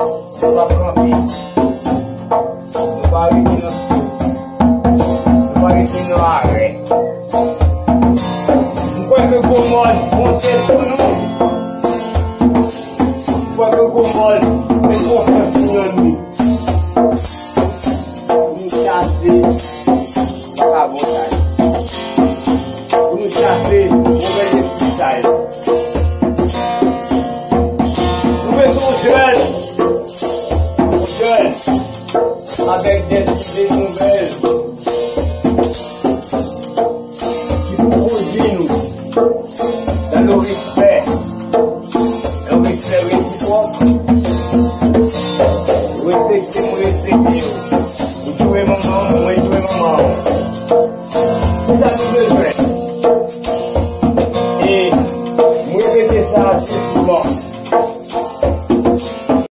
não vai camper, não vai ir no sul, não vai ir no aré. Enquanto eu comando, você tudo. Enquanto eu comando, eu vou continuando. No chassi, à vontade. No chassi, vou ver esse sai. Avec des idées nouvelles, qui nous rejoignent dans le respect réciproque. Respectez-moi, vous jouez maman, moi jouez maman. C'est ça que je veux.